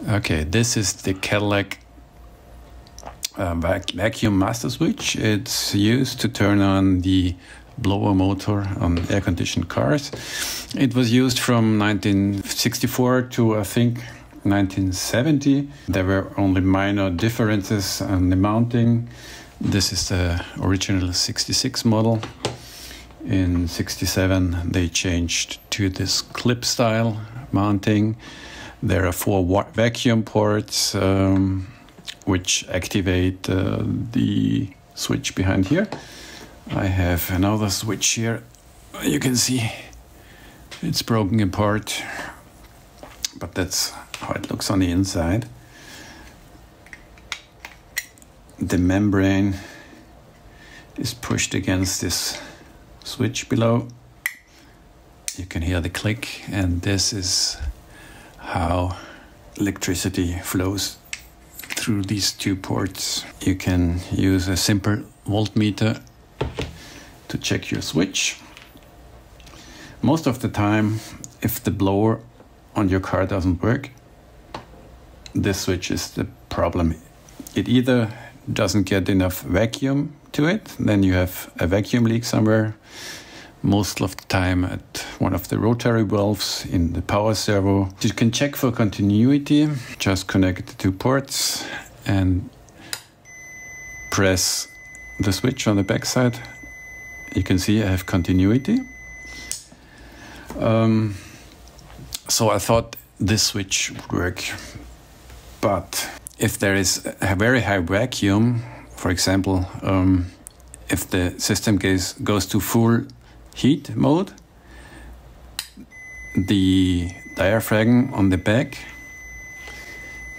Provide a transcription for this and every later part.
Okay, this is the Cadillac vacuum master switch. It's used to turn on the blower motor on air-conditioned cars. It was used from 1964 to, I think, 1970. There were only minor differences on the mounting. This is the original 66 model. In 67 they changed to this clip style mounting. There are 4 vacuum ports which activate the switch behind here. I have another switch here. You can see it's broken apart, but that's how it looks on the inside. The membrane is pushed against this switch below. You can hear the click, and this is how electricity flows through these 2 ports. You can use a simple voltmeter to check your switch. Most of the time, if the blower on your car doesn't work, this switch is the problem. It either doesn't get enough vacuum to it, then you have a vacuum leak somewhere, most of the time at one of the rotary valves in the power servo. You can check for continuity. Just connect the 2 ports and press the switch on the back side. You can see I have continuity. So I thought this switch would work, but if there is a very high vacuum, for example, if the system goes to full heat mode, the diaphragm on the back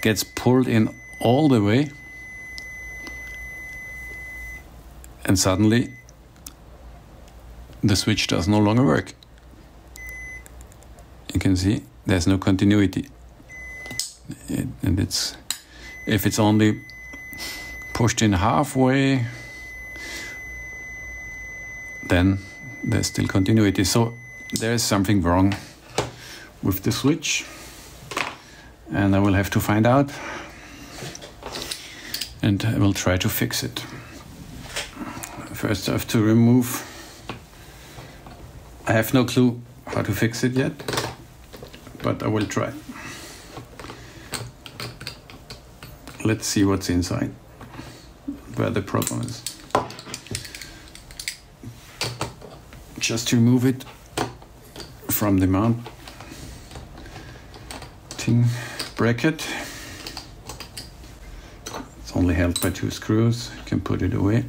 gets pulled in all the way, and suddenly the switch does no longer work. You can see there's no continuity, and if it's only pushed in halfway, then there's still continuity. So there's something wrong with the switch, and I will have to find out, and I will try to fix it. First I have to remove. I have no clue how to fix it yet, but I will try. Let's see what's inside, where the problem is. Just remove it from the mounting bracket. It's only held by 2 screws. You can put it away.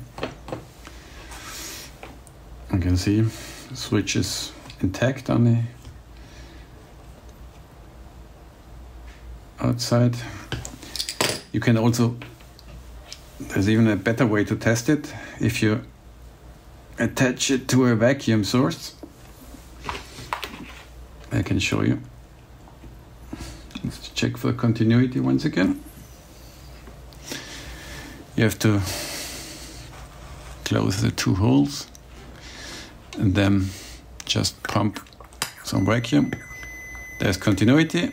You can see the switch is intact on the outside. You can also, there's even a better way to test it. If you attach it to a vacuum source, I can show you. Let's check for continuity once again. You have to close the 2 holes and then just pump some vacuum. There's continuity.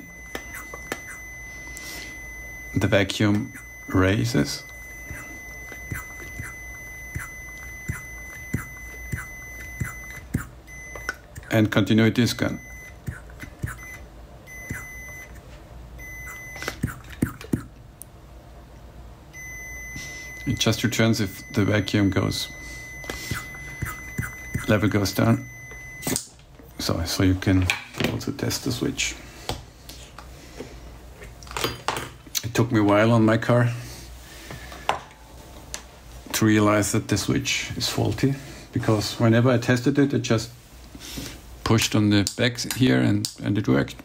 The vacuum raises. And continuity is gone. It just returns if the vacuum level goes down. So you can also test the switch. It took me a while on my car to realize that the switch is faulty, because whenever I tested it, it just pushed on the back here and it worked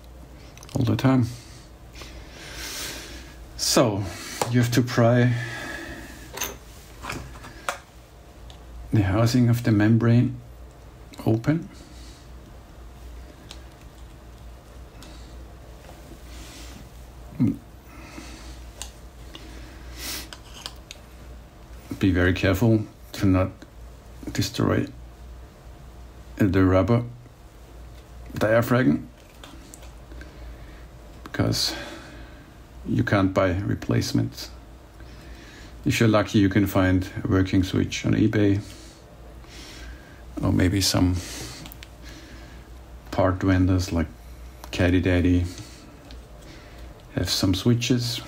all the time. So you have to pry the housing of the membrane open. Be very careful to not destroy the rubber diaphragm, because you can't buy replacements. If you're lucky, you can find a working switch on eBay, or maybe some part vendors like Cadillac have some switches.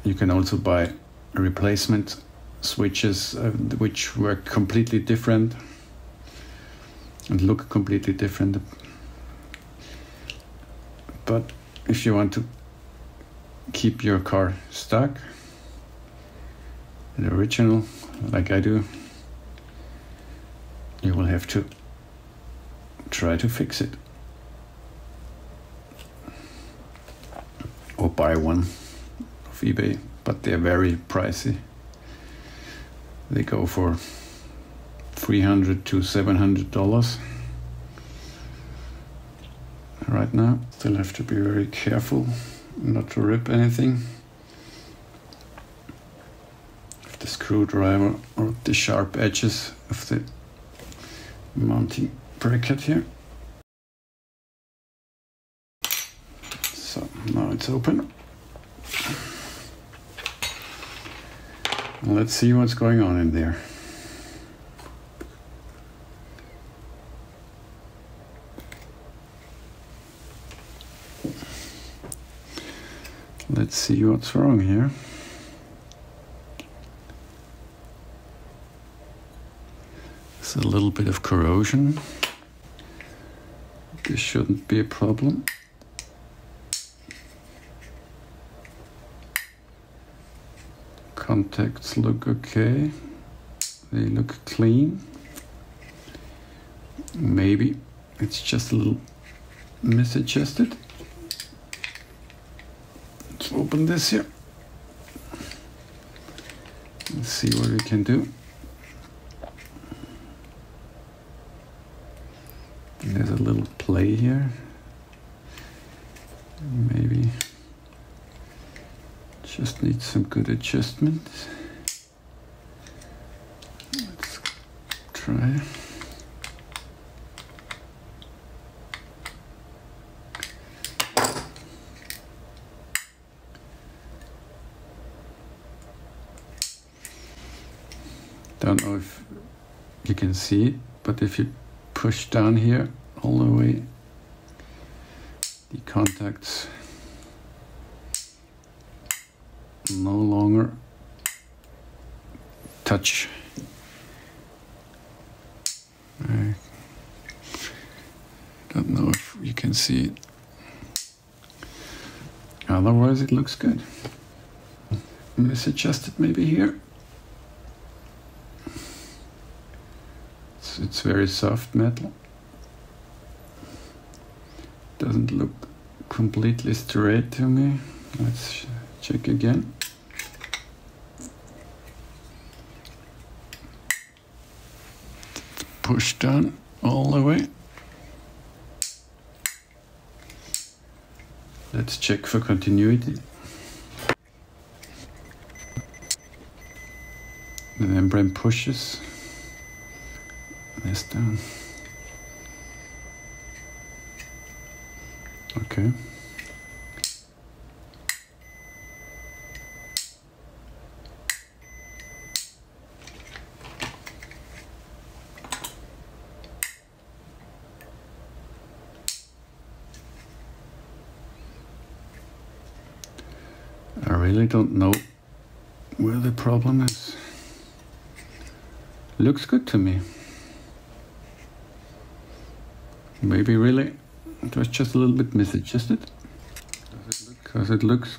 You can also buy replacement switches which work completely different and look completely different. But if you want to keep your car stuck, the original, like I do, you will have to try to fix it or buy one off eBay, but they're very pricey. They go for $300 to $700 right now. Still have to be very careful not to rip anything of the screwdriver or the sharp edges of the mounting bracket here. So now it's open. Let's see what's going on in there. Let's see what's wrong here. There's a little bit of corrosion. This shouldn't be a problem. Contacts look okay. They look clean. Maybe it's just a little misadjusted. Let's open this here. Let's see what we can do. There's a little play here. Maybe just needs some good adjustment. Let's try. Don't know if you can see it, but if you push down here all the way, the contacts no longer touch. I don't know if you can see it. Otherwise it looks good. Misadjusted maybe here. It's very soft metal. Doesn't look completely straight to me. Let's check again. Push down all the way. Let's check for continuity. The membrane pushes this down. Okay. I really don't know where the problem is. Looks good to me. Maybe really it was just a little bit misadjusted. Because it looks,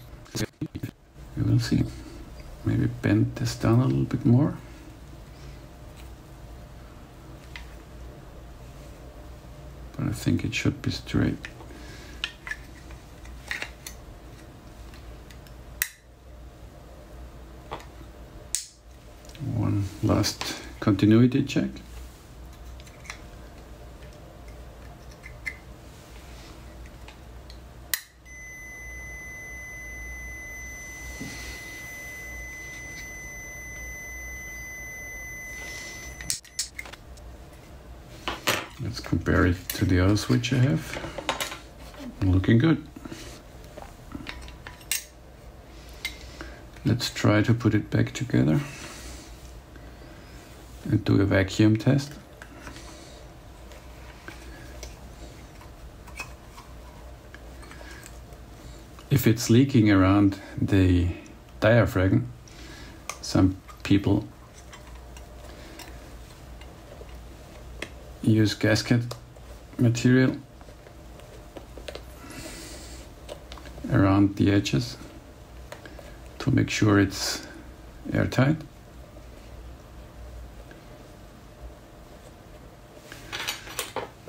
we will see. Maybe bend this down a little bit more. But I think it should be straight. One last continuity check. Let's compare it to the other switch I have. Looking good. Let's try to put it back together and do a vacuum test. If it's leaking around the diaphragm, some people use gasket material around the edges to make sure it's airtight.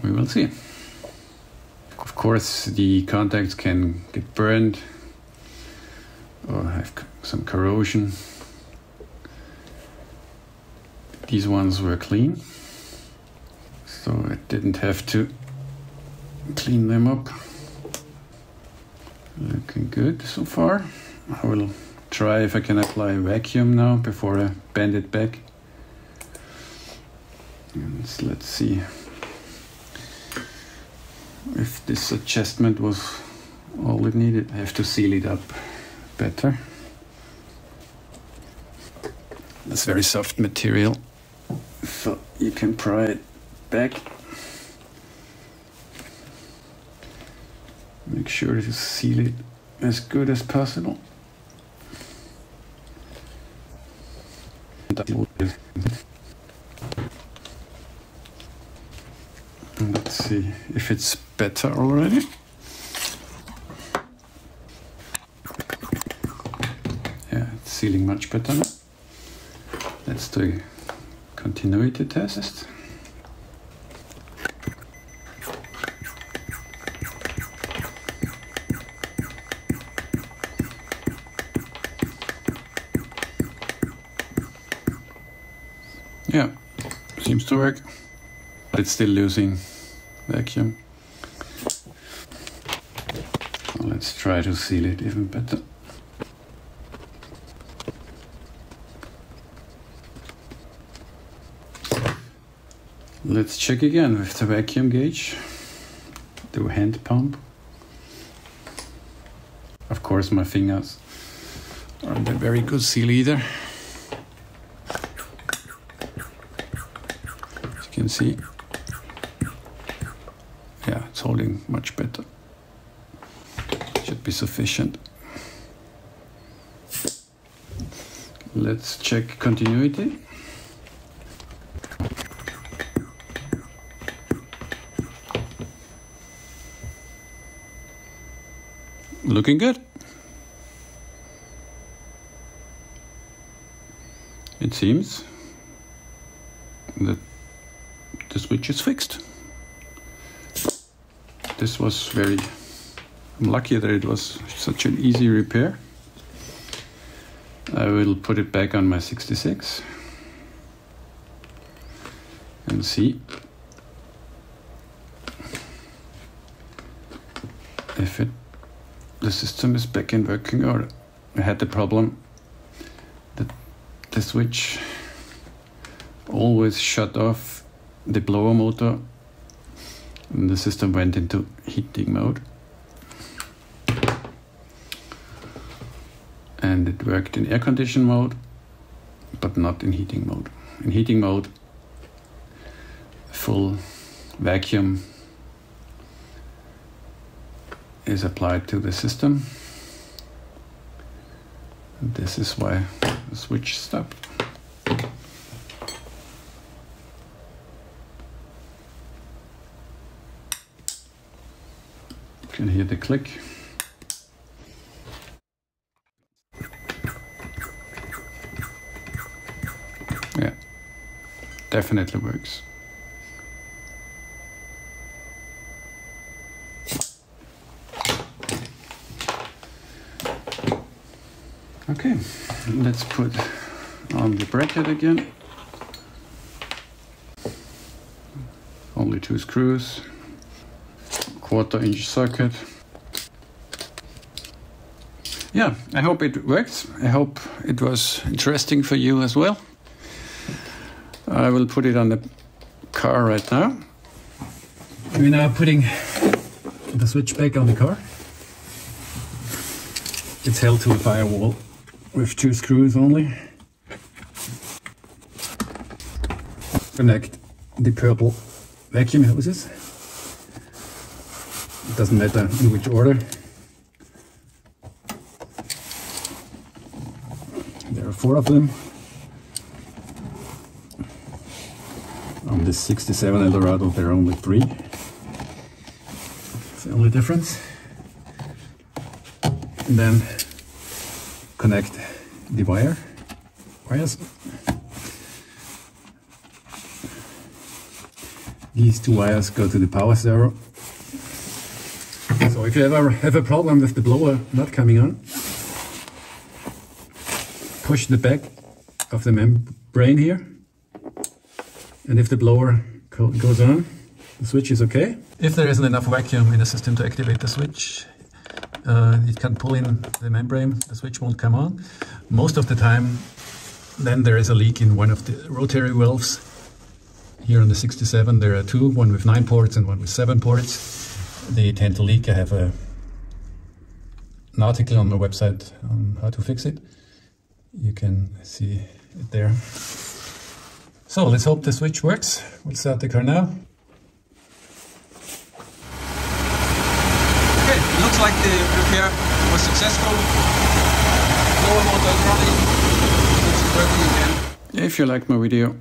We will see. Of course, the contacts can get burned or have some corrosion. These ones were clean, so I didn't have to clean them up. Looking good so far. I will try if I can apply a vacuum now before I bend it back. And let's see if this adjustment was all it needed. I have to seal it up better. It's very soft material, so you can pry it back. Make sure to seal it as good as possible. Let's see if it's better already. Yeah, it's sealing much better now. Let's do a continuity test. Yeah, seems to work, but it's still losing vacuum. So let's try to seal it even better. Let's check again with the vacuum gauge, the hand pump. Of course, my fingers aren't a very good seal either. As you can see, yeah, it's holding much better. Should be sufficient. Let's check continuity. Looking good. It seems that the switch is fixed. This was I'm lucky that it was such an easy repair. I will put it back on my 66 and see if the system is back in working order. I had the problem that the switch always shut off the blower motor and the system went into heating mode. And it worked in air condition mode, but not in heating mode. In heating mode, full vacuum is applied to the system. And this is why the switch stopped. You can hear the click. Yeah, definitely works. Okay, let's put on the bracket again. Only 2 screws, 1/4-inch socket. Yeah, I hope it works. I hope it was interesting for you as well. I will put it on the car right now. We're now putting the switch back on the car. It's held to a firewall with 2 screws only. Connect the purple vacuum hoses. It doesn't matter in which order. There are 4 of them. On this 67 Eldorado there are only 3. It's the only difference. And then connect the wires. These 2 wires go to the power servo. So if you ever have a problem with the blower not coming on, push the back of the membrane here, and if the blower goes on, the switch is okay. If there isn't enough vacuum in the system to activate the switch, it can pull in the membrane, the switch won't come on. Most of the time then there is a leak in one of the rotary valves. Here on the 67 there are 2, one with 9 ports and one with 7 ports. They tend to leak. I have an article on my website on how to fix it. You can see it there. So let's hope the switch works. We'll start the car now. Okay, it looks like the repair was successful. Lower motor is running. It's working again. If you liked my video,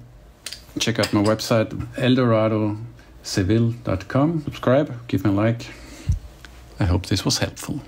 check out my website eldoradoseville.com. Subscribe, give me a like. I hope this was helpful.